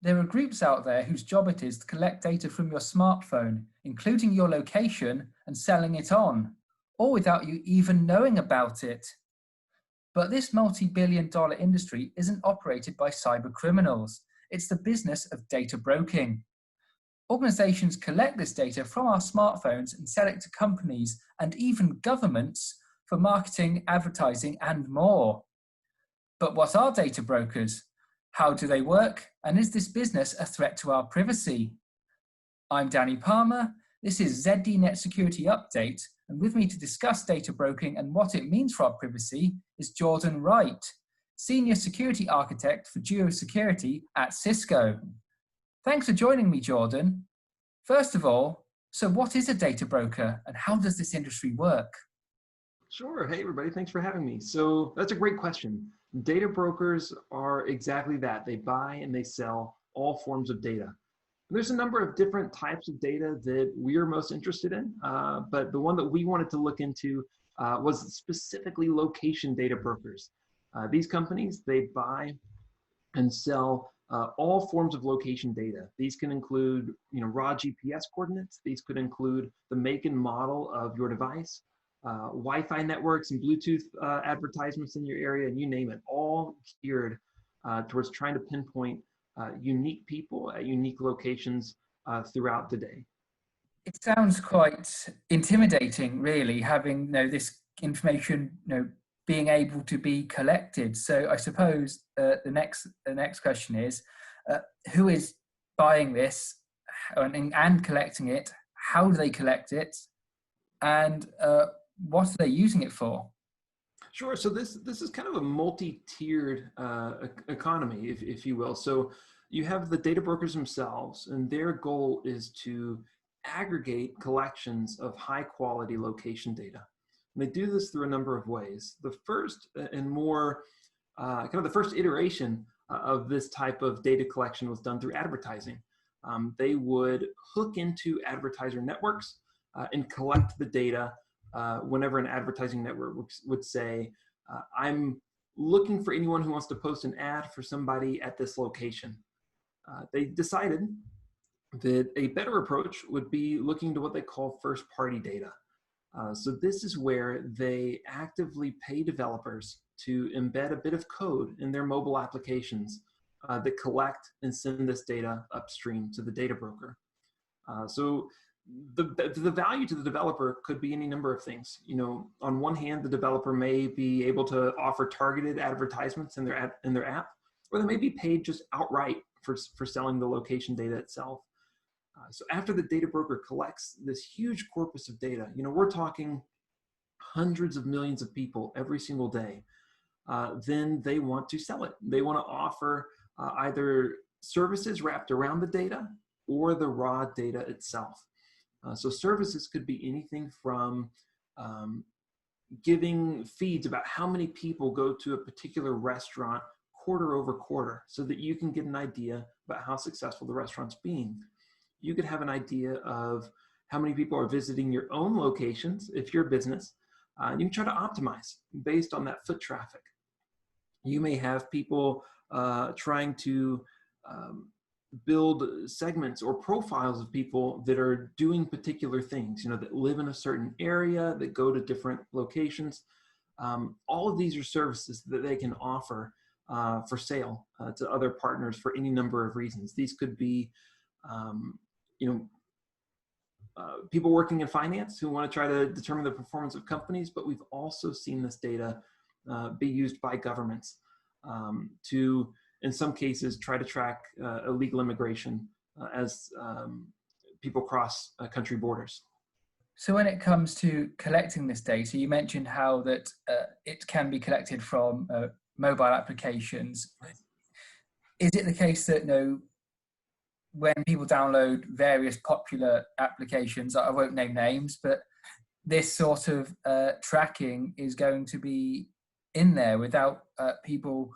There are groups out there whose job it is to collect data from your smartphone, including your location, and selling it on, all without you even knowing about it. But this multi-billion-dollar industry isn't operated by cyber criminals. It's the business of data broking. Organizations collect this data from our smartphones and sell it to companies and even governments for marketing, advertising, and more. But what are data brokers? How do they work? And is this business a threat to our privacy? I'm Danny Palmer. This is ZDNet Security Update. And with me to discuss data broking and what it means for our privacy is Jordan Wright, Senior Security Architect for Security at Cisco. Thanks for joining me, Jordan. First of all, so what is a data broker and how does this industry work? Sure. Hey, everybody. Thanks for having me. So that's a great question. Data brokers are exactly that. They buy and they sell all forms of data. There's a number of different types of data that we are most interested in, but the one that we wanted to look into was specifically location data brokers. These companies, they buy and sell all forms of location data. These can include, raw GPS coordinates. These could include the make and model of your device, Wi-Fi networks and Bluetooth advertisements in your area, and you name it, all geared towards trying to pinpoint unique people at unique locations throughout the day. It sounds quite intimidating, really, having this information being able to be collected. So I suppose the next question is, who is buying this and collecting it? How do they collect it? And what are they using it for? Sure. So this is kind of a multi-tiered economy, if you will. So you have the data brokers themselves, and their goal is to aggregate collections of high-quality location data. And they do this through a number of ways. The first and more kind of the first iteration of this type of data collection was done through advertising. They would hook into advertiser networks and collect the data whenever an advertising network would say, I'm looking for anyone who wants to post an ad for somebody at this location. They decided that a better approach would be looking to what they call first-party data. So this is where they actively pay developers to embed a bit of code in their mobile applications that collect and send this data upstream to the data broker. So the value to the developer could be any number of things. On one hand, the developer may be able to offer targeted advertisements in their app, or they may be paid just outright for selling the location data itself. So after the data broker collects this huge corpus of data, we're talking hundreds of millions of people every single day, then they want to sell it. They want to offer either services wrapped around the data or the raw data itself. So services could be anything from giving feeds about how many people go to a particular restaurant quarter over quarter so that you can get an idea about how successful the restaurant's being. You could have an idea of how many people are visiting your own locations if you're a business. You can try to optimize based on that foot traffic. You may have people trying to build segments or profiles of people that are doing particular things, that live in a certain area, that go to different locations. All of these are services that they can offer for sale to other partners for any number of reasons. These could be, people working in finance who want to try to determine the performance of companies, but we've also seen this data be used by governments to, in some cases, try to track illegal immigration as people cross country borders. So when it comes to collecting this data, you mentioned how that it can be collected from mobile applications. Is it the case that when people download various popular applications, I won't name names, but this sort of tracking is going to be in there without people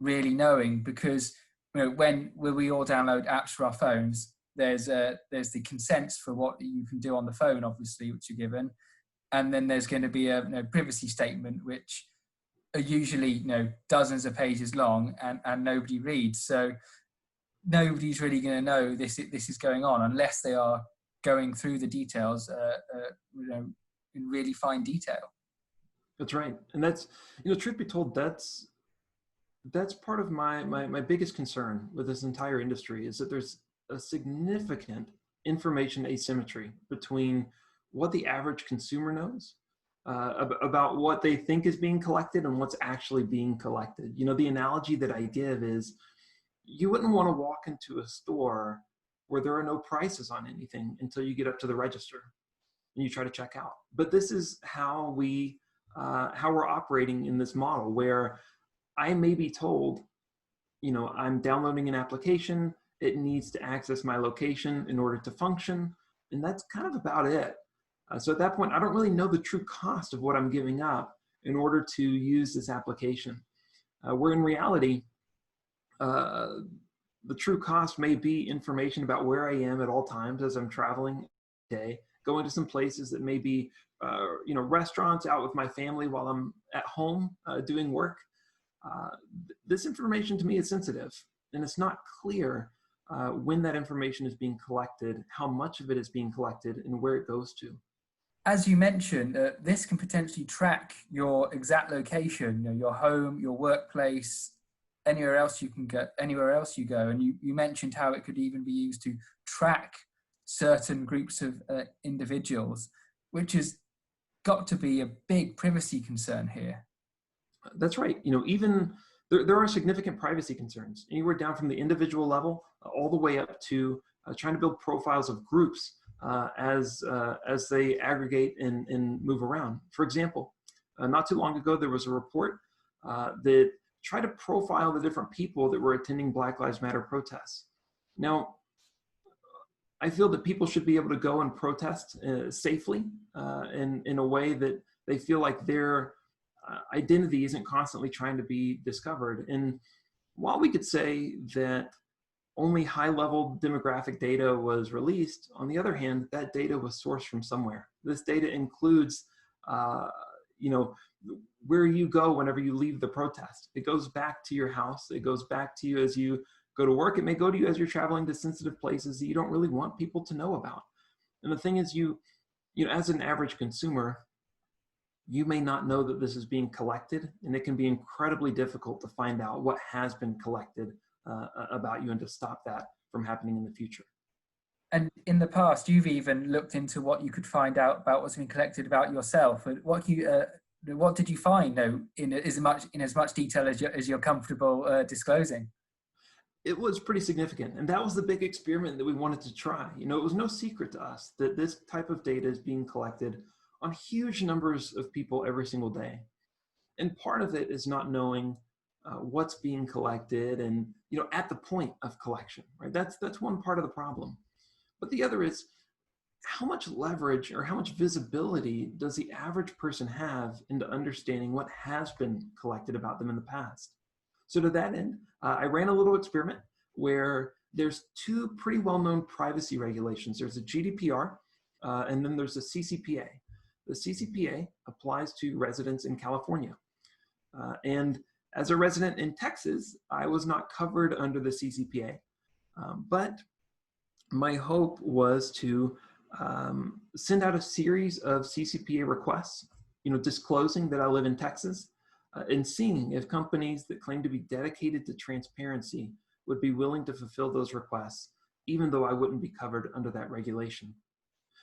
really knowing? Because when we all download apps for our phones, there's the consents for what you can do on the phone, obviously, which are given, and then there's going to be a privacy statement, which are usually dozens of pages long and nobody reads. So nobody's really going to know this is going on unless they are going through the details, in really fine detail. That's right. And that's, truth be told, that's part of my biggest concern with this entire industry, is that there's a significant information asymmetry between what the average consumer knows about what they think is being collected and what's actually being collected. The analogy that I give is, you wouldn't want to walk into a store where there are no prices on anything until you get up to the register and you try to check out. But this is how we're operating in this model, where I may be told, I'm downloading an application, it needs to access my location in order to function, and that's kind of about it. So at that point, I don't really know the true cost of what I'm giving up in order to use this application. Where in reality, the true cost may be information about where I am at all times as I'm traveling today, going to some places that may be, restaurants, out with my family while I'm at home doing work. This information to me is sensitive, and it's not clear when that information is being collected, how much of it is being collected, and where it goes to. As you mentioned, this can potentially track your exact location, your home, your workplace, anywhere else you go. And you mentioned how it could even be used to track certain groups of individuals, which has got to be a big privacy concern here. That's right. Even there are significant privacy concerns, anywhere down from the individual level all the way up to trying to build profiles of groups as they aggregate and move around. For example, not too long ago, there was a report that tried to profile the different people that were attending Black Lives Matter protests. Now, I feel that people should be able to go and protest safely in a way that they feel like their identity isn't constantly trying to be discovered. And while we could say that only high-level demographic data was released, on the other hand, that data was sourced from somewhere. This data includes, where you go whenever you leave the protest. It goes back to your house. It goes back to you as you go to work. It may go to you as you're traveling to sensitive places that you don't really want people to know about. And the thing is, as an average consumer, you may not know that this is being collected, and it can be incredibly difficult to find out what has been collected about you and to stop that from happening in the future. And in the past, you've even looked into what you could find out about what's been collected about yourself. What did you find, in as much detail as you're comfortable disclosing? It was pretty significant, and that was the big experiment that we wanted to try. It was no secret to us that this type of data is being collected on huge numbers of people every single day. And part of it is not knowing what's being collected and, at the point of collection, right? That's one part of the problem. But the other is, how much leverage or how much visibility does the average person have into understanding what has been collected about them in the past? So to that end, I ran a little experiment where there's two pretty well-known privacy regulations. There's the GDPR, and then there's the CCPA. The CCPA applies to residents in California. And as a resident in Texas, I was not covered under the CCPA. But my hope was to send out a series of CCPA requests, disclosing that I live in Texas, and seeing if companies that claim to be dedicated to transparency would be willing to fulfill those requests, even though I wouldn't be covered under that regulation.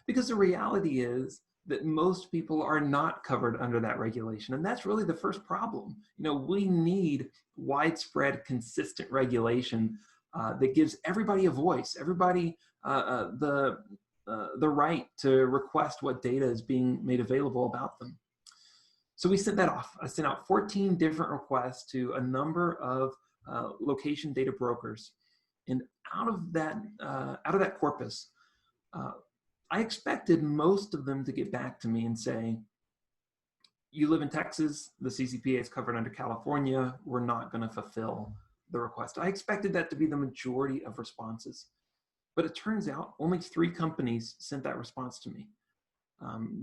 Because the reality is that most people are not covered under that regulation. And that's really the first problem. We need widespread, consistent regulation that gives everybody a voice, everybody the right to request what data is being made available about them. So we sent that off. I sent out 14 different requests to a number of location data brokers. And out of that corpus, I expected most of them to get back to me and say, you live in Texas, the CCPA is covered under California, we're not going to fulfill the request. I expected that to be the majority of responses. But it turns out only 3 companies sent that response to me.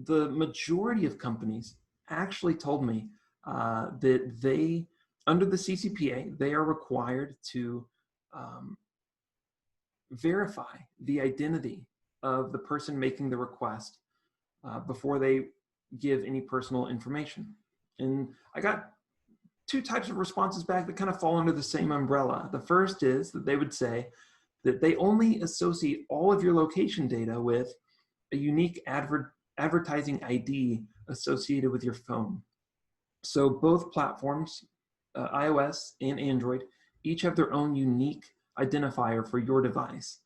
The majority of companies actually told me that they, under the CCPA, they are required to verify the identity of the person making the request before they give any personal information. And I got two types of responses back that kind of fall under the same umbrella. The first is that they would say that they only associate all of your location data with a unique advertising ID associated with your phone. So both platforms, iOS and Android, each have their own unique identifier for your device.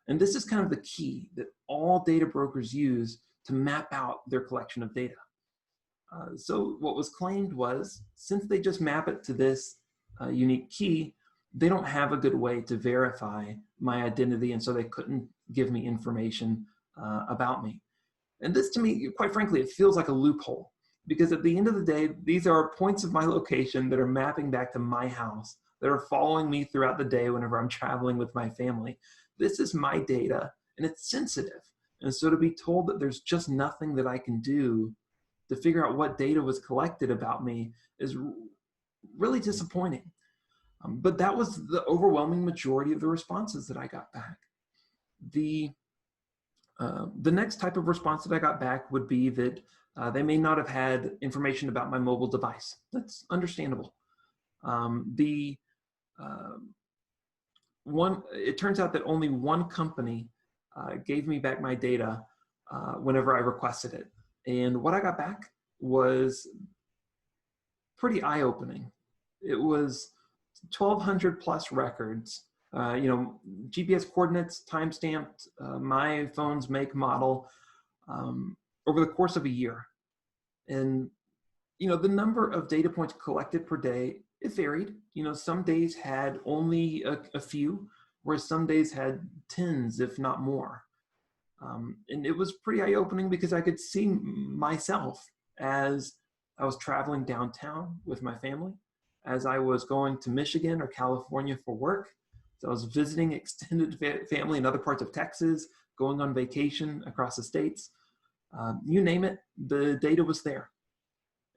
And this is kind of the key that all data brokers use to map out their collection of data. So what was claimed was, since they just map it to this unique key, they don't have a good way to verify my identity, and so they couldn't give me information about me. And this, to me, quite frankly, it feels like a loophole, because at the end of the day, these are points of my location that are mapping back to my house, that are following me throughout the day whenever I'm traveling with my family. This is my data, and it's sensitive. And so to be told that there's just nothing that I can do to figure out what data was collected about me is really disappointing. But that was the overwhelming majority of the responses that I got back. The next type of response that I got back would be that they may not have had information about my mobile device. That's understandable. It turns out that only one company gave me back my data whenever I requested it. And what I got back was pretty eye-opening. It was 1,200 plus records, GPS coordinates, time-stamped, my phone's make, model, over the course of a year. And, the number of data points collected per day, it varied. Some days had only a few, whereas some days had tens, if not more. And it was pretty eye-opening because I could see myself as I was traveling downtown with my family, as I was going to Michigan or California for work, as I was visiting extended family in other parts of Texas, going on vacation across the states. You name it, the data was there.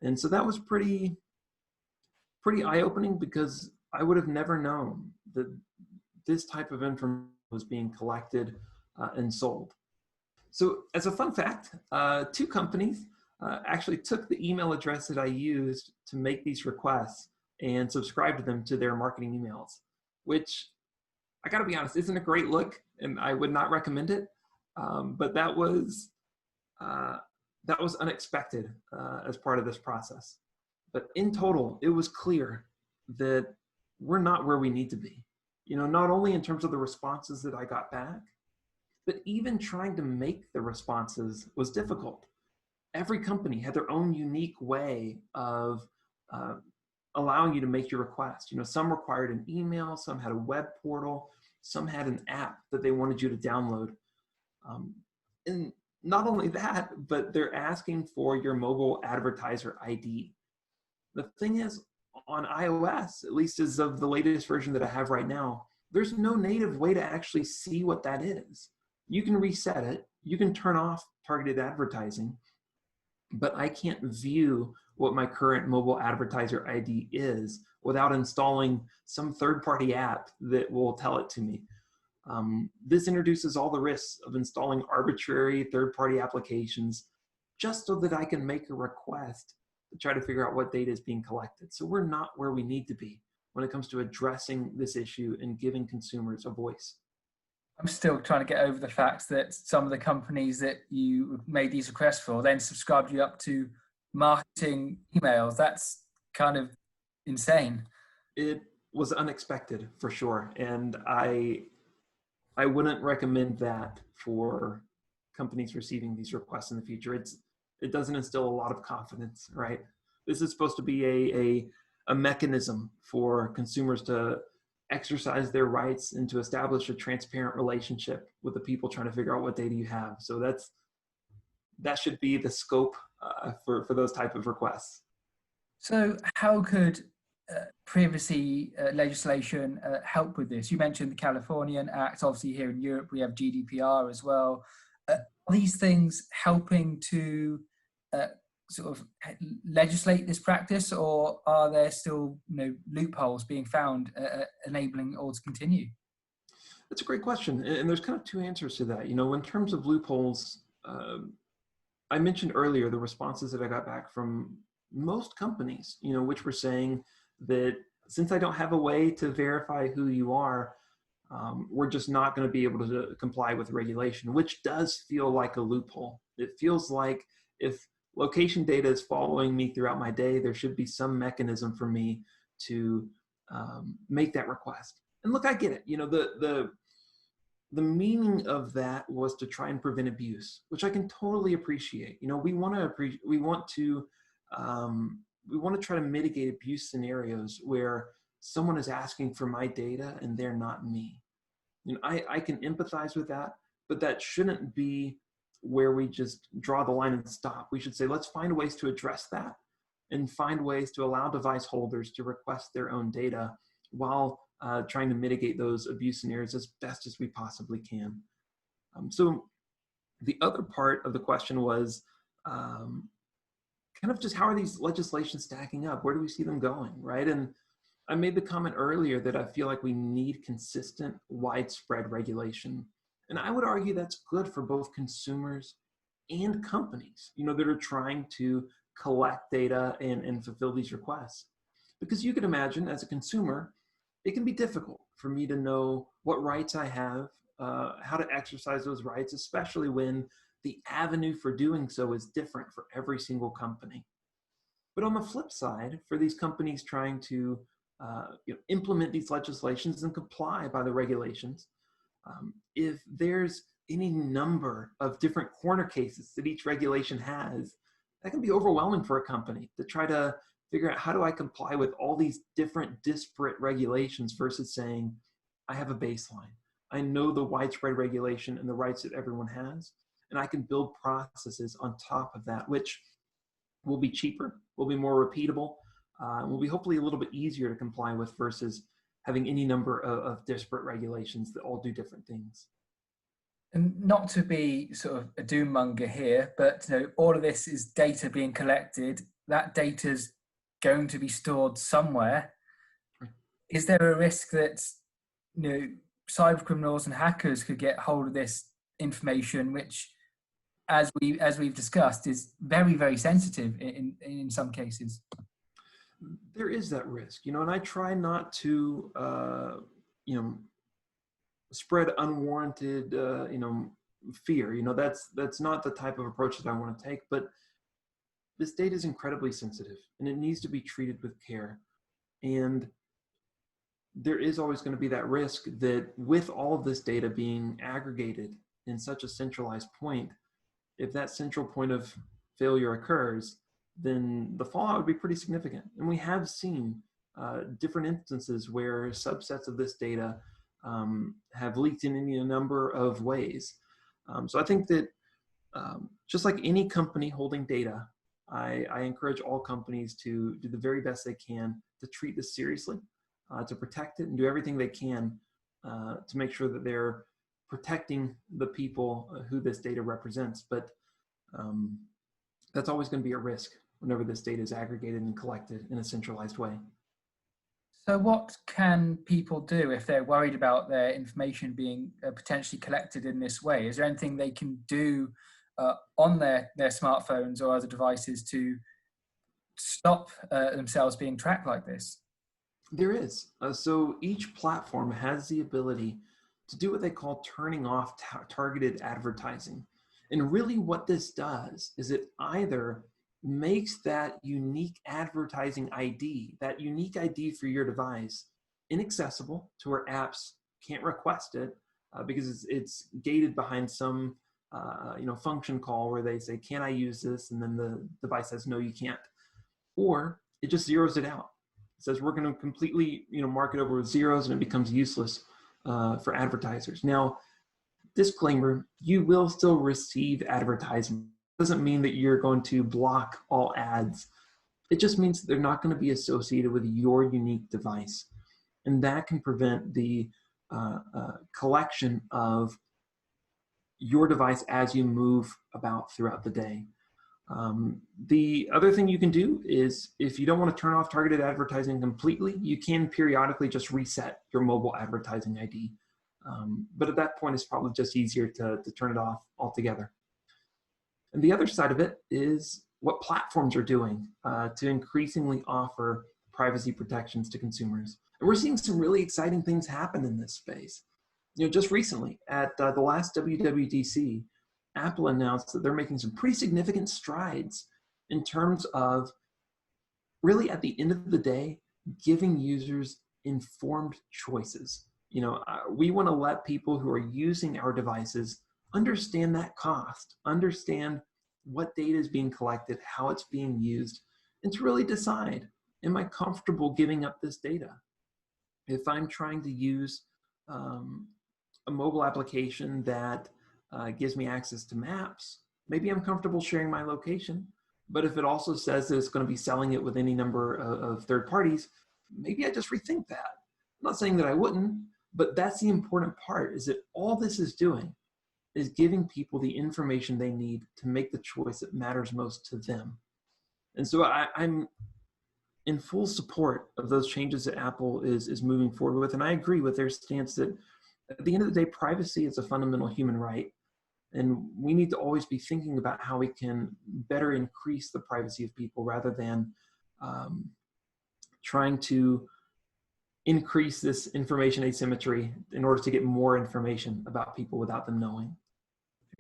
And so that was pretty eye-opening, because I would have never known that this type of information was being collected and sold. So as a fun fact, two companies actually took the email address that I used to make these requests and subscribed to them to their marketing emails, which, I gotta be honest, isn't a great look, and I would not recommend it. But that was unexpected as part of this process. But in total, it was clear that we're not where we need to be. Not only in terms of the responses that I got back, but even trying to make the responses was difficult. Every company had their own unique way of allowing you to make your request. Some required an email, some had a web portal, some had an app that they wanted you to download. And not only that, but they're asking for your mobile advertiser ID. The thing is, on iOS, at least as of the latest version that I have right now, there's no native way to actually see what that is. You can reset it, you can turn off targeted advertising, but I can't view what my current mobile advertiser ID is without installing some third-party app that will tell it to me. This introduces all the risks of installing arbitrary third-party applications just so that I can make a request to try to figure out what data is being collected. So we're not where we need to be when it comes to addressing this issue and giving consumers a voice. I'm still trying to get over the fact that some of the companies that you made these requests for then subscribed you up to marketing emails. That's kind of insane. It was unexpected for sure. And I wouldn't recommend that for companies receiving these requests in the future. It doesn't instill a lot of confidence, right? This is supposed to be a mechanism for consumers to exercise their rights and to establish a transparent relationship with the people trying to figure out what data you have. So that should be the scope for those type of requests. So how could privacy legislation help with this? You mentioned the Californian Act. Obviously here in Europe we have GDPR as well. Are these things helping to sort of legislate this practice, or are there still loopholes being found enabling it all to continue? That's a great question. And there's kind of two answers to that. You know, in terms of loopholes, I mentioned earlier the responses that I got back from most companies, you know, which were saying that since I don't have a way to verify who you are, we're just not going to be able to comply with regulation, which does feel like a loophole. It feels like if location data is following me throughout my day, there should be some mechanism for me to make that request. And look, I get it. You know, the meaning of that was to try and prevent abuse, which I can totally appreciate. You know, we want to try to mitigate abuse scenarios where someone is asking for my data and they're not me. You know, I can empathize with that, but that shouldn't be where we just draw the line and stop. We should say, let's find ways to address that and find ways to allow device holders to request their own data while trying to mitigate those abuse scenarios as best as we possibly can. So the other part of the question was kind of just how are these legislations stacking up? Where do we see them going, right? And I made the comment earlier that I feel like we need consistent, widespread regulation. And I would argue that's good for both consumers and companies, you know, that are trying to collect data and fulfill these requests. Because you can imagine as a consumer, it can be difficult for me to know what rights I have, how to exercise those rights, especially when the avenue for doing so is different for every single company. But on the flip side, for these companies trying to implement these legislations and comply by the regulations, if there's any number of different corner cases that each regulation has, that can be overwhelming for a company to try to figure out how do I comply with all these different disparate regulations versus saying, I have a baseline. I know the widespread regulation and the rights that everyone has, and I can build processes on top of that, which will be cheaper, will be more repeatable, will be hopefully a little bit easier to comply with versus having any number of disparate regulations that all do different things. And not to be sort of a doom monger here, but you know, all of this is data being collected. That data's going to be stored somewhere. Is there a risk that, you know, cyber criminals and hackers could get hold of this information, which, as we've discussed, is very, very sensitive in some cases? There is that risk, you know, and I try not to, spread unwarranted, fear. You know, that's not the type of approach that I want to take. But this data is incredibly sensitive, and it needs to be treated with care. And there is always going to be that risk that with all of this data being aggregated in such a centralized point, if that central point of failure occurs, then the fallout would be pretty significant. And we have seen different instances where subsets of this data have leaked in any number of ways. So I think that just like any company holding data, I encourage all companies to do the very best they can to treat this seriously, to protect it and do everything they can to make sure that they're protecting the people who this data represents. But that's always going to be a risk whenever this data is aggregated and collected in a centralized way. So what can people do if they're worried about their information being potentially collected in this way? Is there anything they can do on their smartphones or other devices to stop themselves being tracked like this? There is. So each platform has the ability to do what they call turning off targeted advertising. And really what this does is it either makes that unique advertising ID, that unique ID for your device, inaccessible to where apps can't request it because it's gated behind some function call where they say, can I use this? And then the device says, no, you can't. Or it just zeroes it out. It says, we're going to completely mark it over with zeros, and it becomes useless for advertisers. Now, disclaimer, you will still receive advertising. Doesn't mean that you're going to block all ads. It just means that they're not going to be associated with your unique device. And that can prevent the collection of your device as you move about throughout the day. The other thing you can do is, if you don't want to turn off targeted advertising completely, you can periodically just reset your mobile advertising ID. But at that point, it's probably just easier to turn it off altogether. And the other side of it is what platforms are doing to increasingly offer privacy protections to consumers. And we're seeing some really exciting things happen in this space. Just recently at the last WWDC, Apple announced that they're making some pretty significant strides in terms of really, at the end of the day, giving users informed choices. We want to let people who are using our devices understand that cost, understand what data is being collected, how it's being used, and to really decide, am I comfortable giving up this data? If I'm trying to use a mobile application that gives me access to maps, maybe I'm comfortable sharing my location. But if it also says that it's going to be selling it with any number of third parties, maybe I just rethink that. I'm not saying that I wouldn't, but that's the important part, is that all this is doing is giving people the information they need to make the choice that matters most to them. And so I'm in full support of those changes that Apple is moving forward with. And I agree with their stance that at the end of the day, privacy is a fundamental human right. And we need to always be thinking about how we can better increase the privacy of people rather than trying to increase this information asymmetry in order to get more information about people without them knowing.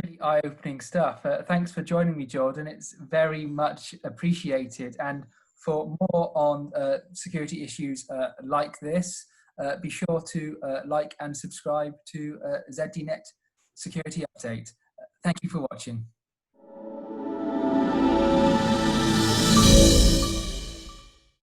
Really eye-opening stuff. Thanks for joining me, Jordan. It's very much appreciated. And for more on security issues like this, be sure to like and subscribe to ZDNet Security Update. Thank you for watching.